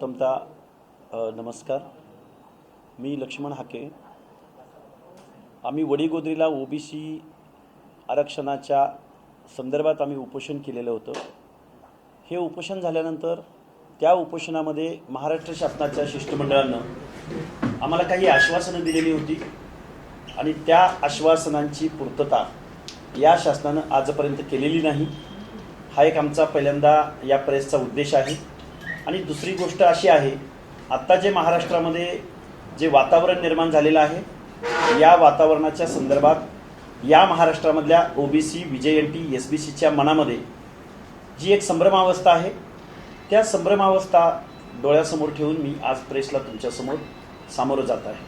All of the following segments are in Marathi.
प्रथमतः नमस्कार. मी लक्ष्मण हाके. आम्ही वडीगोद्रीला ओबीसी आरक्षणाच्या संदर्भात आम्ही उपोषण केलेलं होतं. हे उपोषण झाल्यानंतर त्या उपोषणामध्ये महाराष्ट्र शासनाच्या शिष्टमंडळानं आम्हाला काही आश्वासनं दिलेली होती आणि त्या आश्वासनांची पूर्तता या शासनानं आजपर्यंत केलेली नाही. हा एक आमचा पहिल्यांदा या प्रेसचा उद्देश आहे. आणि दुसरी गोष्ट अशी आहे, आत्ता जे महाराष्ट्रामध्ये जे वातावरण निर्माण झालेलं आहे, या वातावरणाच्या संदर्भात या महाराष्ट्रामधल्या ओबीसी VJNT SBCच्या मनामध्ये जी एक संभ्रमावस्था आहे, त्या संभ्रमावस्था डोळ्यासमोर ठेवून मी आज प्रेसला तुमच्यासमोर सामोरं जात आहे.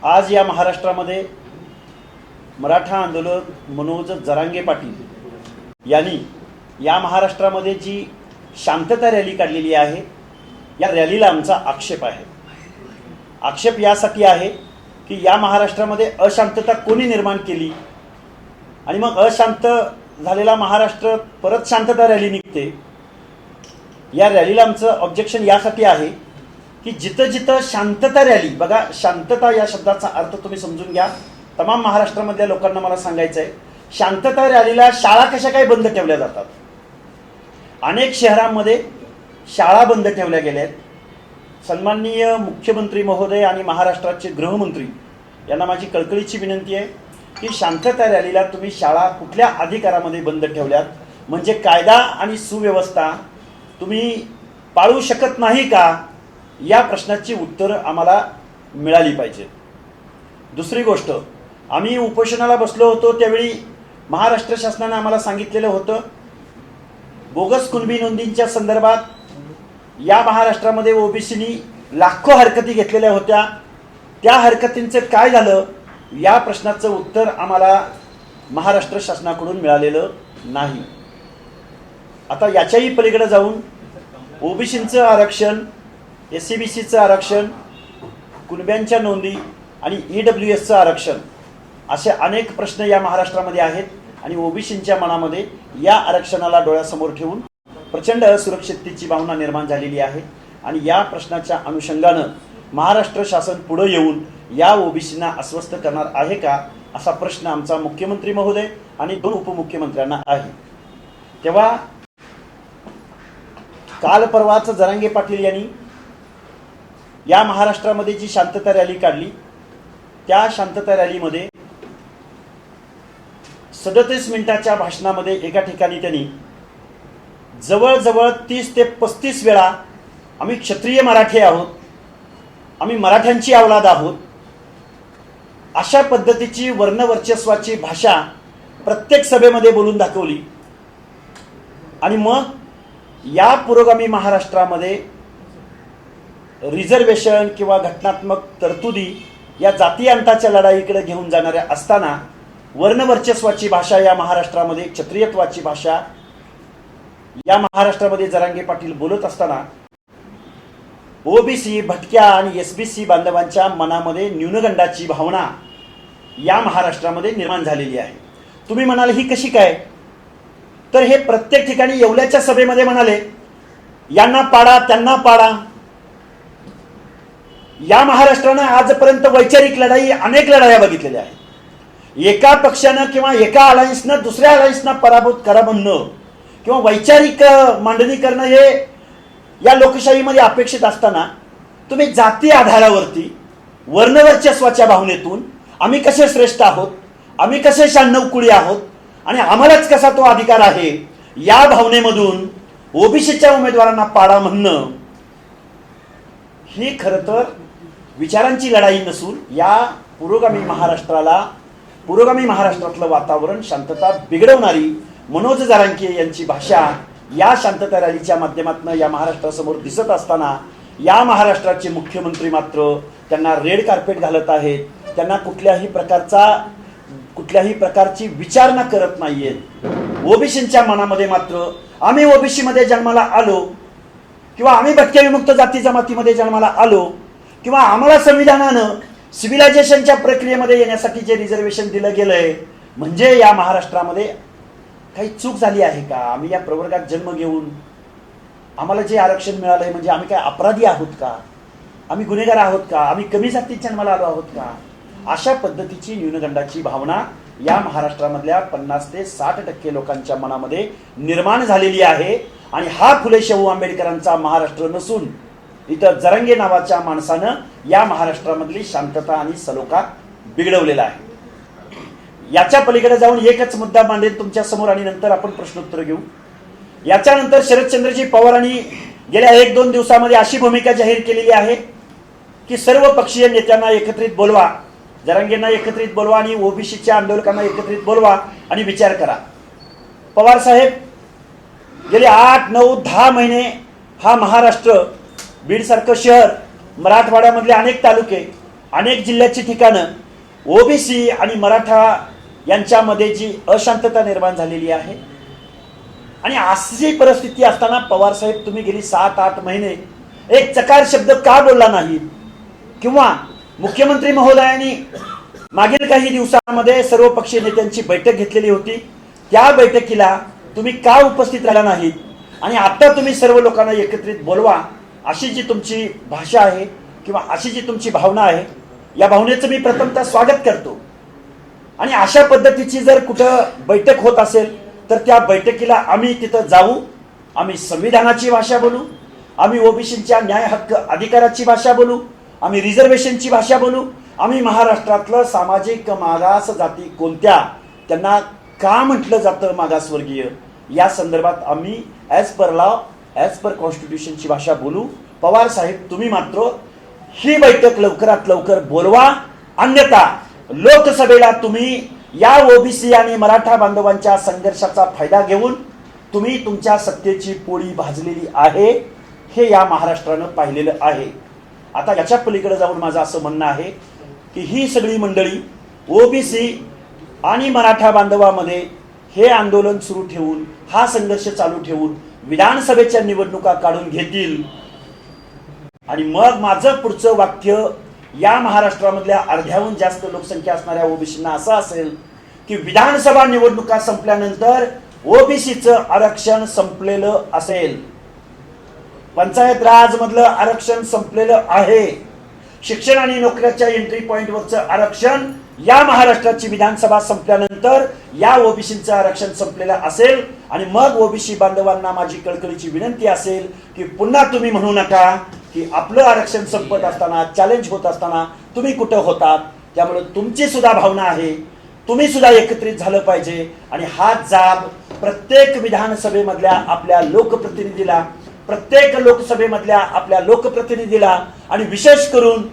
आज या महाराष्ट्रामध्ये मराठा आंदोलक मनोज जरांगे पाटील यांनी या महाराष्ट्रामध्ये जी शांतता रॅली काढलेली आहे, या रॅलीला आमचा आक्षेप आहे. आक्षेप यासाठी आहे की या महाराष्ट्रामध्ये अशांतता कोणी निर्माण केली आणि मग अशांत झालेला महाराष्ट्र परत शांतता रॅली निघते. या रॅलीला आमचं ऑब्जेक्शन यासाठी आहे की जिथं जिथं शांतता रॅली, बघा शांतता या शब्दाचा अर्थ तुम्ही समजून घ्या. तमाम महाराष्ट्रामधल्या लोकांना मला सांगायचं आहे, शांतता रॅलीला शाळा कशा काही बंद ठेवल्या जातात. अनेक शहरांमध्ये शाळा बंद ठेवल्या गेल्या आहेत. सन्माननीय मुख्यमंत्री महोदय आणि महाराष्ट्राचे गृहमंत्री यांना माझी कळकळीची विनंती आहे की शांतता रॅलीला तुम्ही शाळा कुठल्या अधिकारामध्ये बंद ठेवल्यात, म्हणजे कायदा आणि सुव्यवस्था तुम्ही पाळू शकत नाही का, या प्रश्नाची उत्तरं आम्हाला मिळाली पाहिजे. दुसरी गोष्ट, आम्ही उपोषणाला बसलो होतो त्यावेळी महाराष्ट्र शासनाने आम्हाला सांगितलेलं होतं, बोगस कुणबी नोंदींच्या संदर्भात या महाराष्ट्रामध्ये ओबीसीनी लाखो हरकती घेतलेल्या होत्या. त्या हरकतींचं काय झालं, या प्रश्नाचं उत्तर आम्हाला महाराष्ट्र शासनाकडून मिळालेलं नाही. आता याच्याही पलीकडे जाऊन ओबीसींचं आरक्षण, SCBCचं आरक्षण, कुणब्यांच्या नोंदी आणि EWSचं आरक्षण, असे अनेक प्रश्न या महाराष्ट्रामध्ये आहेत. आणि ओबीसींच्या मनामध्ये या आरक्षणाला डोळ्यासमोर ठेवून प्रचंड असुरक्षिततेची भावना निर्माण झालेली आहे. आणि या प्रश्नाच्या अनुषंगानं महाराष्ट्र शासन पुढे येऊन या ओबीसींना अस्वस्थ करणार आहे का, असा प्रश्न आमचा मुख्यमंत्री महोदय आणि 2 उपमुख्यमंत्र्यांना आहे. तेव्हा काल परवाच जरांगे पाटील यांनी या महाराष्ट्रामध्ये जी शांतता रॅली काढली, त्या शांतता रॅलीमध्ये 37 मिनिटाच्या भाषणामध्ये एका ठिकाणी त्यांनी जवळजवळ 30 ते 35 वेळा आम्ही क्षत्रिय मराठी आहोत, आम्ही मराठ्यांची अवलाद आहोत, अशा पद्धतीची वर्णवर्चस्वाची भाषा प्रत्येक सभेमध्ये बोलून दाखवली. आणि मग या पुरोगामी महाराष्ट्रामध्ये रिझर्वेशन किंवा घटनात्मक तरतुदी या जाती अंताच्या लढाईकडे घेऊन जाणाऱ्या असताना वर्णवर्चस्वाची भाषा या महाराष्ट्रामध्ये, क्षत्रियत्वाची भाषा या महाराष्ट्रामध्ये जरांगे पाटील बोलत असताना ओबीसी, भटक्या आणि SBC बांधवांच्या मनामध्ये न्यूनगंडाची भावना या महाराष्ट्रामध्ये निर्माण झालेली आहे. तुम्ही म्हणाल ही कशी काय, तर हे प्रत्येक ठिकाणी येवल्याच्या सभेमध्ये म्हणाले, यांना पाडा त्यांना पाडा. या महाराष्ट्रानं आजपर्यंत वैचारिक लढाई, अनेक लढाया बघितलेल्या आहेत. एका पक्षानं किंवा एका अलायन्सनं दुसऱ्या अलायन्सना पराभूत करा म्हणणं किंवा वैचारिक मांडणी करणं हे या लोकशाहीमध्ये अपेक्षित असताना तुम्ही जाती आधारावरती वर्णवर्चस्वाच्या भावनेतून आम्ही कसे श्रेष्ठ आहोत, आम्ही कसे 96 कुळी आहोत आणि आम्हालाच कसा तो अधिकार आहे, या भावनेमधून ओबीसीच्या उमेदवारांना पाडा म्हणणं ही खरं तर विचारांची लढाई नसून या पुरोगामी महाराष्ट्रातलं वातावरण, शांतता बिघडवणारी मनोज जरांगे यांची भाषा या शांतता रॅलीच्या माध्यमातून या महाराष्ट्रासमोर दिसत असताना या महाराष्ट्राचे मुख्यमंत्री मात्र त्यांना रेड कार्पेट घालत आहेत. त्यांना कुठल्याही प्रकारची विचारणा करत नाहीयेत. ओबीसींच्या मनामध्ये मात्र आम्ही ओबीसीमध्ये जन्माला आलो किंवा आम्ही भटक्या विमुक्त जाती जमातीमध्ये जन्माला आलो किंवा आम्हाला संविधानानं सिव्हिलायझेशनच्या प्रक्रियेमध्ये येण्यासाठी जे रिझर्वेशन दिलं गेलंय, म्हणजे या महाराष्ट्रामध्ये काही चूक झाली आहे का, आम्ही या प्रवर्गात जन्म घेऊन आम्हाला जे आरक्षण मिळालं आहे म्हणजे आम्ही काय अपराधी आहोत का, आम्ही गुन्हेगार आहोत का, आम्ही कमी जातीत जन्माला आलो आहोत का, अशा पद्धतीची न्यूनगंडाची भावना या महाराष्ट्रामधल्या 50 ते 60% लोकांच्या मनामध्ये निर्माण झालेली आहे. आणि हा फुले शाहू आंबेडकरांचा महाराष्ट्र नसून इथं जरांगे नावाच्या माणसानं या महाराष्ट्रामधली शांतता आणि सलोखा बिघडवलेला आहे. याच्या पलीकडे जाऊन एकच मुद्दा मांडेल तुमच्या समोर आणि नंतर आपण प्रश्नोत्तर घेऊ. याच्यानंतर शरदचंद्रजी पवारांनी गेल्या 1-2 दिवसामध्ये अशी भूमिका जाहीर केलेली आहे की सर्व पक्षीय नेत्यांना एकत्रित बोलवा, जरांगेंना एकत्रित बोलवा आणि ओबीसीच्या आंदोलकांना एकत्रित बोलवा आणि विचार करा. पवार साहेब, गेले 8, 9, 10 महिने हा महाराष्ट्र, बीडसारखं शहर, मराठवाड्यामधले अनेक तालुके, अनेक जिल्ह्याची ठिकाणं, ओबीसी आणि मराठा यांच्यामध्ये जी अशांतता निर्माण झालेली आहे आणि अशी परिस्थिती असताना पवार साहेब तुम्ही गेली 7-8 महिने एक चकार शब्द का बोलला नाही? किंवा मुख्यमंत्री महोदयांनी मागील काही दिवसांमध्ये सर्व पक्षीय नेत्यांची बैठक घेतलेली होती, त्या बैठकीला तुम्ही का उपस्थित राहिला नाहीत? आणि आता तुम्ही सर्व लोकांना एकत्रित बोलवा अशी जी तुमची भाषा आहे किंवा अशी जी तुमची भावना आहे, या भावनेचं मी प्रथमतः स्वागत करतो. आणि अशा पद्धतीची जर कुठं बैठक होत असेल तर त्या बैठकीला आम्ही तिथं जाऊ, आम्ही संविधानाची भाषा बोलू, आम्ही ओबीसीच्या न्याय हक्क अधिकाराची भाषा बोलू, आम्ही रिझर्वेशनची भाषा बोलू, आम्ही महाराष्ट्रातलं सामाजिक मागास जाती कोणत्या, त्यांना का म्हटलं जातं मागासवर्गीय, या संदर्भात आम्ही as per law, as per कॉन्स्टिट्यूशनची भाषा बोलू. पवार साहेब, तुम्ही मात्र ही बैठक लवकरात लवकर बोलवा, अन्यथा लोकसभेला तुम्ही या ओबीसी आणि मराठा बांधवांच्या संघर्षाचा फायदा घेऊन तुम्ही तुमच्या सत्तेची पोळी भाजलेली आहे, हे या महाराष्ट्रानं पाहिलेलं आहे. आता याच्या पलीकडे जाऊन माझं असं म्हणणं आहे की ही सगळी मंडळी ओबीसी आणि मराठा बांधवामध्ये हे आंदोलन सुरू ठेवून, हा संघर्ष चालू ठेवून विधानसभेच्या निवडणुका काढून घेतील. आणि मग माझं पुढचं वाक्य या महाराष्ट्रामधल्या अर्ध्याहून जास्त लोकसंख्या असणाऱ्या ओबीसींना असं असेल की विधानसभा निवडणुका संपल्यानंतर ओबीसीचं आरक्षण संपलेलं असेल, पंचायत राज मधलं आरक्षण संपलेलं आहे, शिक्षण आणि नोकऱ्याच्या एंट्री पॉइंटवरचं आरक्षण या महाराष्ट्राची विधानसभा संपल्यानंतर या ओबीसीचं आरक्षण संपलेलं असेल. आणि मग ओबीसी बांधवांना माझी कळकळीची विनंती असेल की पुन्हा तुम्ही म्हणू नका की आपलं आरक्षण संपत असताना, चॅलेंज होत असताना तुम्ही कुठं होतात. त्यामुळे तुमची सुद्धा भावना आहे, तुम्ही सुद्धा एकत्रित झालं पाहिजे. आणि हा जाब प्रत्येक विधानसभेमधल्या आपल्या लोकप्रतिनिधीला, प्रत्येक लोकसभेमधल्या आपल्या लोकप्रतिनिधीला आणि विशेष करून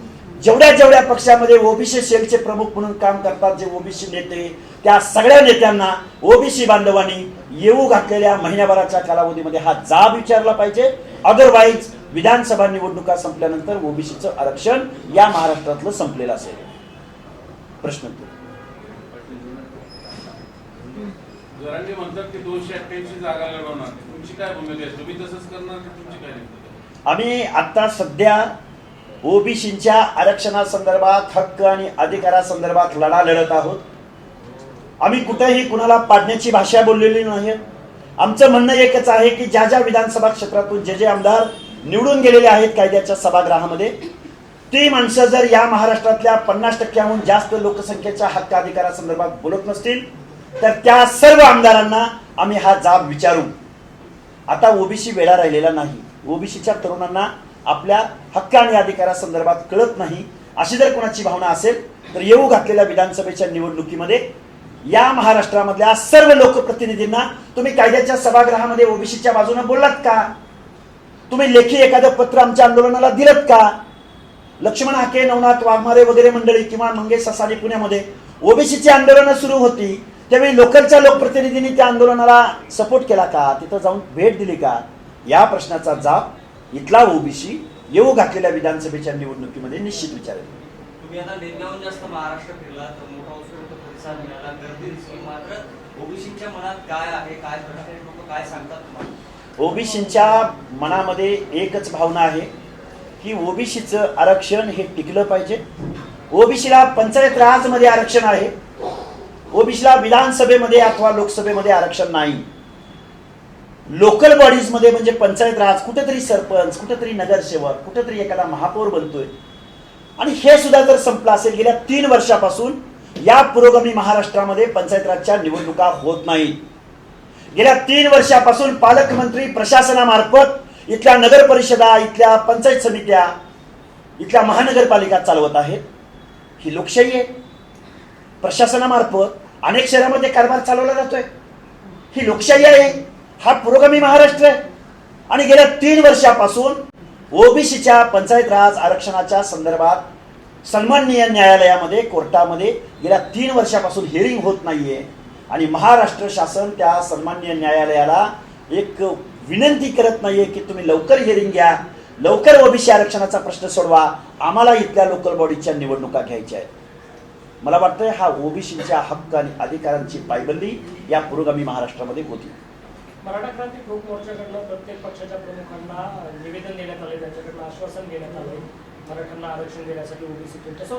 जेवढ्या पक्षामध्ये ओबीसी सेलचे प्रमुख म्हणून काम करतात जे ओबीसी नेते, त्या सगळ्या नेत्यांना ओबीसी बांधवांनी येऊ घातलेल्या महिन्याभराच्या कालावधीमध्ये हा जाब विचारला पाहिजे. अदरवाईज विधानसभा निवडणुका संपल्यानंतर ओबीसीचं आरक्षण या महाराष्ट्रातलं संपलेलं असेल. प्रश्न जरांगे म्हणतात की 288 जागा लढवणार, तुमची काय भूमिका आहे? तुम्ही तसंच करणार की तुमची काय भूमिका? आम्ही आता सध्या ओबीसीच्या आरक्षणासंदर्भात, हक्क आणि अधिकारासंदर्भात लढा लढत आहोत. आम्ही कुठेही कुणाला पाडण्याची भाषा बोललेली नाही. आमचं म्हणणं एकच आहे की ज्या विधानसभा क्षेत्रातून जे आमदार निवडून गेलेले आहेत कायद्याच्या सभागृहामध्ये, ती माणसं जर या महाराष्ट्रातल्या 50%हून जास्त लोकसंख्येच्या हक्क अधिकारासंदर्भात बोलत नसतील तर त्या सर्व आमदारांना आम्ही हा जाब विचारू. आता ओबीसी वेळा राहिलेला नाही. ओबीसीच्या तरुणांना आपल्या हक्क आणि अधिकारासंदर्भात कळत नाही, अशी जर कोणाची भावना असेल तर येऊ घातलेल्या विधानसभेच्या निवडणुकीमध्ये या महाराष्ट्रामधल्या सर्व लोकप्रतिनिधींना तुम्ही कायद्याच्या सभागृहामध्ये ओबीसीच्या बाजूने बोललात का? तुम्ही लेखी एखादं पत्र आमच्या आंदोलनाला दिलत का? लक्ष्मण हाके, नवनाथ वाघमारे वगैरे मंडळी किंवा मंगेश ससानी पुण्यामध्ये ओबीसीची आंदोलनं सुरू होती त्यावेळी लोकलच्या लोकप्रतिनिधींनी त्या आंदोलनाला सपोर्ट केला का? तिथं जाऊन भेट दिली का? या प्रश्नाचा जाब इथला ओबीसी येऊ घातलेल्या विधानसभेच्या निवडणुकीमध्ये निश्चित विचारेल. तुम्ही आता निर्गावून जास्त महाराष्ट्र फिरला तर मोठा उत्स्फूर्त प्रतिसाद मिळाला, गर्दी दिसली, मात्र ओबीसीच्या मनात काय आहे, काय प्रश्न आहेत, लोक काय सांगतात तुम्हाला? ओबीसीच्या मनामध्ये एकच भावना आहे की ओबीसीचं आरक्षण हे टिकलं पाहिजे. ओबीसीला पंचायत राज मध्ये आरक्षण आहे, ओबीसीला विधानसभेमध्ये अथवा लोकसभेमध्ये आरक्षण नाही. लोकल बॉडीजमध्ये म्हणजे पंचायत राज, कुठेतरी सरपंच, कुठेतरी नगरसेवक, कुठेतरी एखादा महापौर बनतोय. आणि हे सुद्धा जर संपलं असेल, गेल्या 3 वर्षापासून या पुरोगामी महाराष्ट्रामध्ये पंचायत राजच्या निवडणुका होत नाहीत. गेल्या 3 वर्षापासून पालकमंत्री प्रशासनामार्फत इथल्या नगर परिषदा, इथल्या पंचायत समित्या, इथल्या महानगरपालिका चालवत आहेत. ही लोकशाही आहे. प्रशासनामार्फत अनेक शहरामध्ये कारभार चालवला जातोय. ही लोकशाही आहे. हा पुरोगामी महाराष्ट्र आहे. आणि गेल्या 3 वर्षापासून ओबीसीच्या पंचायत राज आरक्षणाच्या संदर्भात सन्माननीय न्यायालयामध्ये, कोर्टामध्ये गेल्या 3 वर्षापासून हिअरिंग होत नाहीये. आणि महाराष्ट्र शासन त्या सन्माननीय न्यायालयाला एक विनंती करत नाहीये की तुम्ही लवकर हिअरिंग घ्या, लवकर ओबीसी आरक्षणाचा प्रश्न सोडवा, आम्हाला इथल्या लोकल बॉडीच्या निवडणुका घ्यायच्या आहेत. मला वाटतंय हा ओबीसीच्या हक्क आणि अधिकारांची पायबंदी या पुरोगामी महाराष्ट्रामध्ये होती. मराठा क्रांती ठोक मोर्चाकडनं प्रत्येक पक्षाच्या प्रमुखांना निवेदन देण्यात आले, त्यांच्याकडनं आश्वासन देण्यात आले मराठ्यांना आरक्षण देण्यासाठी ओबीसीतून. तसं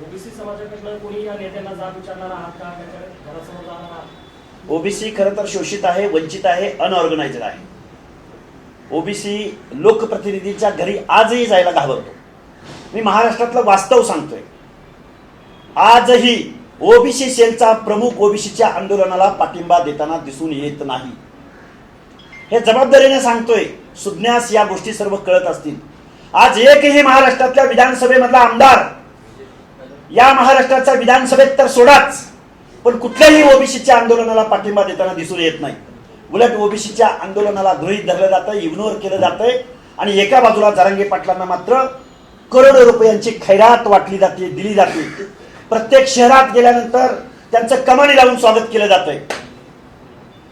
ओबीसी समाजाकडनं कोणी या नेत्यांना जाब विचारणार आहात का? त्याच्या घरासमोर जाणार आहात? ओबीसी खरं तर शोषित आहे, वंचित आहे, अनऑर्गनाइज्ड आहे. ओबीसी लोकप्रतिनिधींच्या घरी आजही जायला घाबरतो. मी महाराष्ट्रातलं वास्तव सांगतोय. आजही ओबीसी सेलचा प्रमुख ओबीसीच्या आंदोलनाला पाठिंबा देताना दिसून येत नाही. हे जबाबदारीने सांगतोय. सुज्ञास या गोष्टी सर्व कळत असतील. आज एकही महाराष्ट्रातल्या विधानसभेमधला आमदार, या महाराष्ट्राच्या विधानसभेत तर सोडाच, पण कुठल्याही ओबीसीच्या आंदोलनाला पाठिंबा देताना दिसून येत नाही. उलट ओबीसीच्या आंदोलनाला गृहीत धरलं जातं, इग्नोर केलं जातंय. आणि एका बाजूला जरांगे पाटलांना मात्र करोडो रुपयांची खैरात वाटली जाते, दिली जाते. प्रत्येक शहरात गेल्यानंतर त्यांचं कमानी लावून स्वागत केलं जातंय.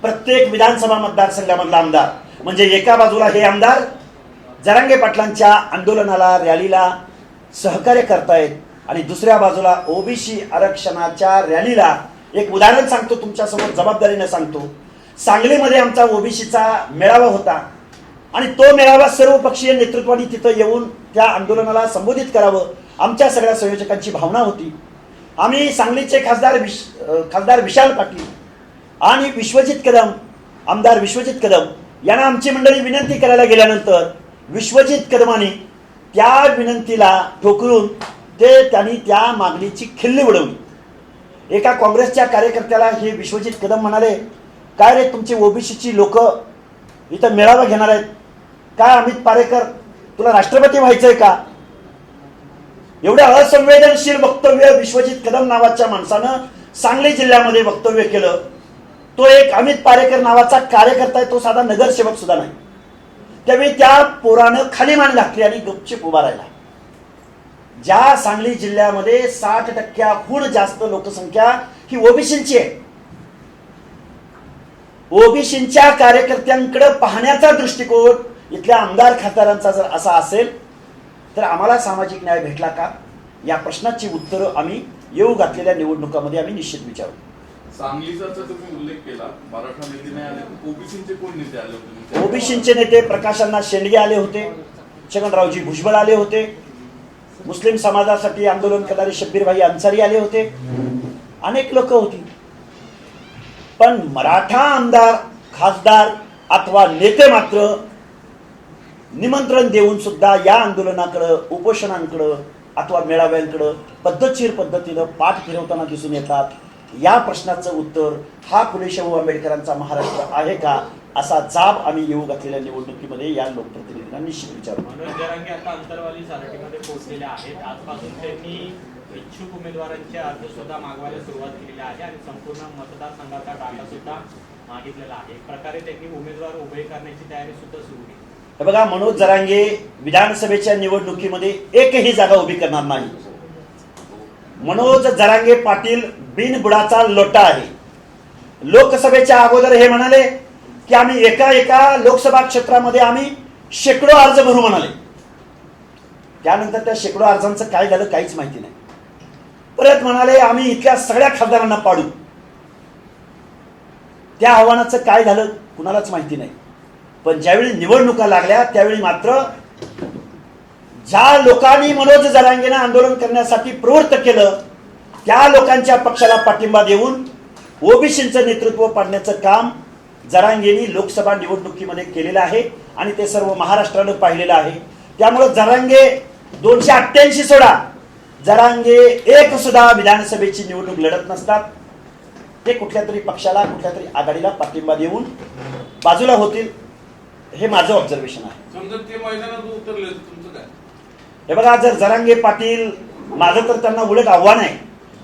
प्रत्येक विधानसभा मतदारसंघामधला आमदार म्हणजे एका बाजूला हे आमदार जरांगे पाटलांच्या आंदोलनाला, रॅलीला सहकार्य करतायत आणि दुसऱ्या बाजूला ओबीसी आरक्षणाच्या रॅलीला. एक उदाहरण सांगतो तुमच्यासमोर, जबाबदारीने सांगतो. सांगलीमध्ये आमचा ओबीसीचा मेळावा होता आणि तो मेळावा सर्वपक्षीय नेतृत्वाने तिथं येऊन त्या आंदोलनाला संबोधित करावं, आमच्या सगळ्या संयोजकांची भावना होती. आम्ही सांगलीचे खासदार विशाल पाटील आणि विश्वजित कदम, आमदार विश्वजित कदम यांना आमची मंडळी विनंती करायला गेल्यानंतर विश्वजित कदमांनी त्या विनंतीला ठोकरून त्यांनी त्या मागणीची खिल्ली उडवली. एका काँग्रेसच्या कार्यकर्त्याला हे विश्वजित कदम म्हणाले, काय रे तुमची ओबीसीची लोक इथं मेळावा घेणार आहेत काय? अमित पारेकर तुला राष्ट्रपती व्हायचंय का? एवढं असंवेदनशील वक्तव्य विश्वजित कदम नावाच्या माणसानं सांगली जिल्ह्यामध्ये वक्तव्य केलं. तो एक अमित पारेकर नावाचा कार्यकर्ता आहे, तो साधा नगरसेवक सुद्धा नाही. त्यावेळी त्या पोरानं खाली मान घातली आणि गपचूप उभा राहिला. ज्या सांगली जिल्ह्यामध्ये 60% जास्त लोकसंख्या ही ओबीसींची आहे. ओबीसींच्या कार्यकर्त्यांकडे पाहण्याचा दृष्टिकोन इथल्या आमदार खासदारांचा जर असा असेल तर आम्हाला सामाजिक न्याय भेटला का? या प्रश्नाची उत्तरं आम्ही येऊ घातलेल्या निवडणुकामध्ये आम्ही निश्चित विचारू. सांगलीचा तुम्ही उल्लेख केला, मराठा नेते नाही आले, ओबीसीचे कोण नेते आले होते? ओबीसीचे नेते प्रकाशअण्णा शेंडगे आले होते, छगनरावजी भुजबळ आले होते, मुस्लिम समाजासाठी आंदोलन करणारे शब्बीरभाई अन्सारी आले होते, अनेक लोक होती. पण मराठा आमदार, खासदार अथवा नेते मात्र निमंत्रण देऊन सुद्धा या आंदोलनाकडे, उपोषणांकडे अथवा मेळाव्यांकडे पद्धतशीर पद्धतीनं पाठ फिरवताना दिसून येतात. या प्रश्नाचं उत्तर हा फुले शाहू आंबेडकरांचा महाराष्ट्र आहे का, असा जाब आम्ही येऊ घातलेल्या निवडणुकीमध्ये या लोकप्रतिनिधींना निश्चित विचारू. मनोज जरांगे आता अंतरवाली सारथीमध्ये पोहोचलेले आहेत. आजपासून त्यांनी इच्छुक उमेदवारांचे अर्ज सुद्धा मागवायला सुरुवात केलेली आहे आणि संपूर्ण मतदारसंघाचा डाटा सुद्धा मागितलेला आहे. एक प्रकारे त्यांनी उमेदवार उभे करण्याची तयारी सुद्धा सुरू केली. हे बघा, मनोज जरांगे विधानसभेच्या निवडणुकीमध्ये एकही जागा उभी करणार नाही. मनोज जरांगे पाटील बिनबुडाचा लोटा आहे. लोकसभेच्या अगोदर हे म्हणाले की आम्ही एका लोकसभा क्षेत्रामध्ये आम्ही शेकडो अर्ज भरू म्हणाले. त्यानंतर त्या शेकडो अर्जांचं काय झालं काहीच माहिती नाही. परत म्हणाले आम्ही इथल्या सगळ्या खासदारांना पाडू. त्या आव्हानाचं काय झालं कुणालाच माहिती नाही. पण ज्यावेळी निवडणुका लागल्या त्यावेळी मात्र ज्या लोकांनी मनोज जरांगेंना आंदोलन करण्यासाठी प्रवृत्त केलं त्या लोकांच्या पक्षाला पाठिंबा देऊन ओबीसींचं नेतृत्व पाडण्याचं काम जरांगेंनी लोकसभा निवडणुकीमध्ये केलेलं आहे आणि ते सर्व महाराष्ट्रानं पाहिलेलं आहे. त्यामुळे जरांगे 288 सोडा, जरांगे एक सुद्धा विधानसभेची निवडणूक लढत नसतात. ते कुठल्या तरी पक्षाला, कुठल्या तरी आघाडीला पाठिंबा देऊन बाजूला होतील, हे माझं ऑब्झर्वेशन आहे. समजा ते मैदानात उतरले तुमचं काय? हे बघा, जर जरांगे पाटील, माझं तर त्यांना उलट आव्हान आहे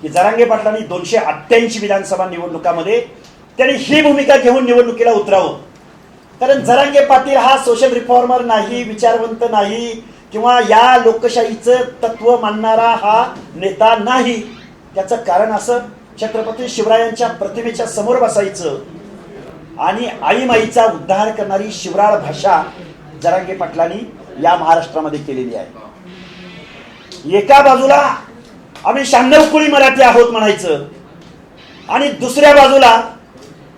की जरांगे पाटलांनी 288 विधानसभा निवडणुकामध्ये त्यांनी ही भूमिका घेऊन निवडणुकीला उतरावं. कारण जरांगे पाटील हा सोशल रिफॉर्मर नाही, विचारवंत नाही, किंवा या लोकशाहीचं तत्व मानणारा हा नेता नाही. त्याचं कारण असं, छत्रपती शिवरायांच्या प्रतिमेच्या समोर बसायचं आणि आईमाईचा उद्धार करणारी शिवराळ भाषा जरांगे पाटलांनी या महाराष्ट्रामध्ये केलेली आहे. एका बाजूला आम्ही 96 कुळी मराठी आहोत म्हणायचं आणि दुसऱ्या बाजूला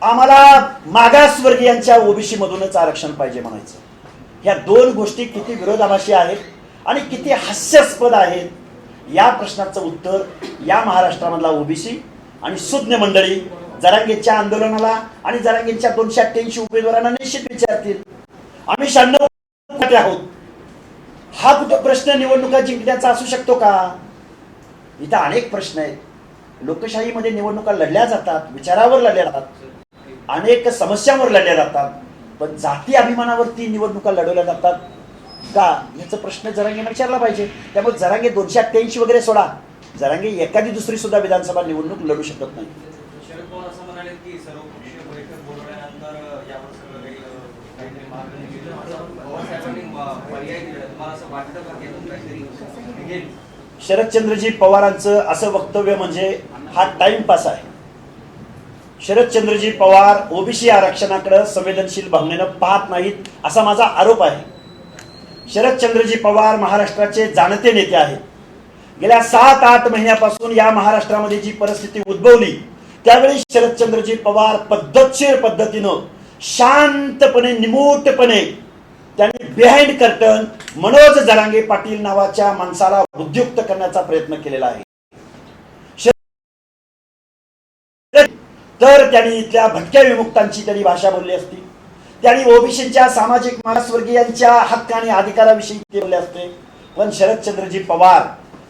आम्हाला मागासवर्गीयांच्या ओबीसी मधूनच आरक्षण पाहिजे म्हणायचं. ह्या दोन गोष्टी किती विरोधाभासी आहेत आणि किती हास्यास्पद आहेत, या प्रश्नाचं उत्तर या महाराष्ट्रामधला ओबीसी आणि सुज्ञ मंडळी जरांगेंच्या आंदोलनाला आणि जरांगेंच्या 288 उमेदवारांना निश्चित विचारतील. आम्ही 96 आहोत, हा कुठं प्रश्न निवडणुका जिंकण्याचा असू शकतो का? इथं अनेक प्रश्न आहेत. लोकशाहीमध्ये निवडणुका लढल्या जातात, विचारावर लढल्या जातात, अनेक समस्यांवर लढल्या जातात, पण जाती अभिमानावरती निवडणुका लढवल्या जातात का, याचा प्रश्न जरांगेंना विचारला पाहिजे. त्यामुळे जरांगे 288 वगैरे सोडा, जरांगे एखादी दुसरी सुद्धा विधानसभा निवडणूक लढू शकत नाही. शरद पवार असं म्हणाले की सर्वपक्षीय बैठक बोलवल्यानंतर यावर सगळं काहीतरी मार्ग निघेल. पवार साहेबांनी पर्याय दिला, तुम्हाला असं वाटतं का की यातून काहीतरी निघेल? शरदचंद्रजी पवारांचं असं वक्तव्य म्हणजे हा टाइमपास आहे. शरदचंद्रजी पवार ओबीसी आरक्षणाकडे संवेदनशील भावनेनं पाहत नाहीत असा माझा आरोप आहे. शरदचंद्रजी पवार महाराष्ट्राचे जाणते नेते आहेत. गेल्या 7-8 महिन्यापासून या महाराष्ट्रामध्ये जी परिस्थिती उद्भवली त्यावेळी शरदचंद्रजी पवार पद्धतशीर पद्धतीनं शांतपणे, निमूटपणे त्यांनी बिहाइंड कर्टन मनोज जरांगे पाटील नावाच्या माणसाला उद्युक्त करण्याचा प्रयत्न केलेला आहे. तर त्यांनी इथल्या भटक्या विमुक्तांची त्यांनी भाषा बोलली असती, त्यांनी ओबीसीच्या, सामाजिक मागासवर्गीयांच्या हक्क आणि अधिकाराविषयी बोलले असते. पण शरदचंद्रजी पवार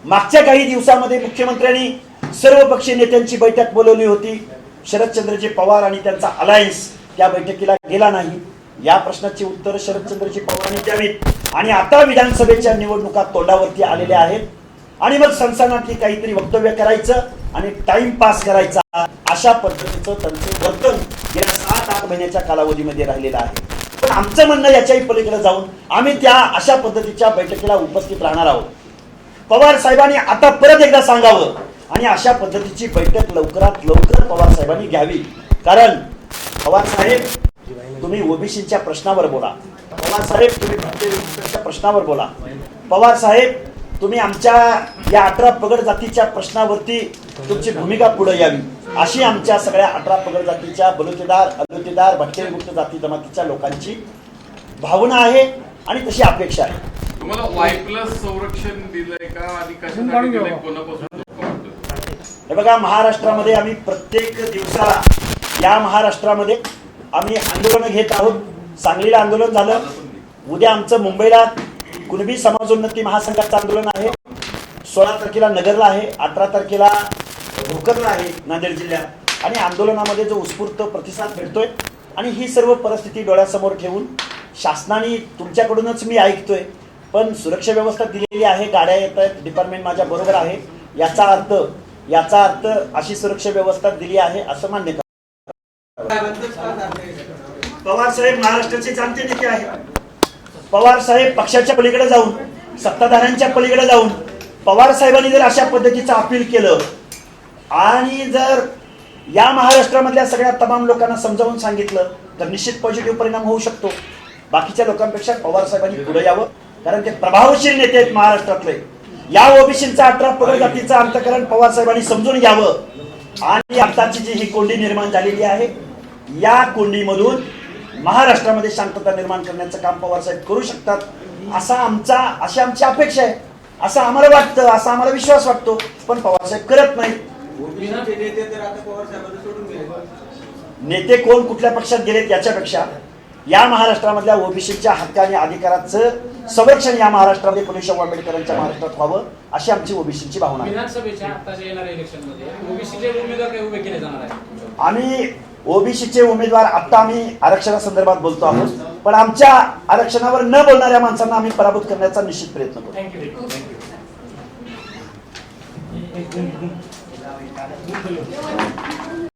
मागच्या काही दिवसामध्ये मुख्यमंत्र्यांनी सर्वपक्षीय नेत्यांची बैठक बोलवली होती. शरदचंद्रजी पवार आणि त्यांचा अलायन्स त्या बैठकीला गेला नाही. या प्रश्नाची उत्तर शरदचंद्रजी पवारांनी द्यावीत. आणि आता विधानसभेच्या निवडणुका तोंडावरती आलेल्या आहेत आणि मग सनसनाटी काहीतरी वक्तव्य करायचं आणि टाइमपास करायचा, अशा पद्धतीचं त्यांचं वर्तन गेल्या 7-8 महिन्याच्या कालावधीमध्ये राहिलेलं आहे. पण आमचं म्हणणं याच्याही पलीकडे जाऊन आम्ही त्या अशा पद्धतीच्या बैठकीला उपस्थित राहणार आहोत. पवार साहेबांनी आता परत एकदा सांगावं आणि अशा पद्धतीची बैठक लवकरात लवकर पवार साहेबांनी घ्यावी. कारण पवार साहेब, तुम्ही ओबीसीच्या प्रश्नावर बोला. पवार साहेब, तुम्ही भटक्या प्रश्नावर बोला. पवार साहेब, तुम्ही आमच्या या 18 पगड जातीच्या प्रश्नावरती तुमची भूमिका पुढे यावी, अशी आमच्या सगळ्या 18 पगड जातीच्या बलुतेदार, अलुतेदार, भटके विमुक्त जाती जमातीच्या लोकांची भावना आहे आणि तशी अपेक्षा आहे. तुम्हाला Y+ संरक्षण दिलंय का आणि कशासाठी दिलंय, कोणापासून? हे बघा, महाराष्ट्रामध्ये आम्ही प्रत्येक दिवसाला या महाराष्ट्रामध्ये आम्ही आंदोलन घेत आहोत. सांगलीला आंदोलन झालं, उद्या आमचं मुंबईला कुणबी समाजोन्नती महासंघाचं आंदोलन आहे, 16 तारखेला नगरला आहे, 18 तारखेला भोकरला आहे नांदेड जिल्ह्यात. आणि आंदोलनामध्ये जो उत्स्फूर्त प्रतिसाद भेटतोय आणि ही सर्व परिस्थिती डोळ्यासमोर ठेवून शासनाने, तुमच्याकडूनच मी ऐकतोय, पण सुरक्षा व्यवस्था दिलेली आहे, गाड्या येत आहेत, डिपार्टमेंट माझ्या बरोबर आहे, याचा अर्थ अशी सुरक्षा व्यवस्था दिली आहे असं मान्य करा. पवार साहेब महाराष्ट्राचे जाणते नेते आहेत. पवार साहेब पक्षाच्या पलीकडे जाऊन, सत्ताधाऱ्यांच्या पलीकडे जाऊन पवार साहेबांनी जर अशा पद्धतीचं अपील केलं आणि जर या महाराष्ट्रामधल्या सगळ्या तमाम लोकांना समजावून सांगितलं तर निश्चित पॉझिटिव्ह परिणाम होऊ शकतो. बाकीच्या लोकांपेक्षा पवार साहेबांनी पुढे यावं, कारण ते प्रभावशील नेते आहेत महाराष्ट्रातले. या ओबीसींचा 18 पगड जातीचं अंतकरण पवार साहेबांनी समजून घ्यावं आणि आताची जी ही कोंडी निर्माण झालेली आहे, या कोंडीमधून महाराष्ट्रामध्ये शांतता निर्माण करण्याचं काम पवार साहेब करू शकतात, अशी आमची अपेक्षा आहे, असं आम्हाला वाटतं, असा आम्हाला विश्वास वाटतो. पण पवार साहेब करत नाहीत. नेते कोण कुठल्या पक्षात गेलेत याच्यापेक्षा या महाराष्ट्रामधल्या ओबीसीच्या हक्क आणि अधिकाराचं संरक्षण या महाराष्ट्रामध्ये फुले शाहू आंबेडकरांच्या महाराष्ट्रात व्हावं अशी आमची ओबीसीची भावना आहे. विधानसभेच्या आताच्या येणाऱ्या इलेक्शनमध्ये ओबीसीचे उमेदवार काही उभे केले जाणार आहेत? आम्ही ओबीसीचे उमेदवार आता आम्ही आरक्षणासंदर्भात बोलतो आहोत, पण आमच्या आरक्षणावर न बोलणाऱ्या माणसांना आम्ही पराभूत करण्याचा निश्चित प्रयत्न करू. थँक्यू.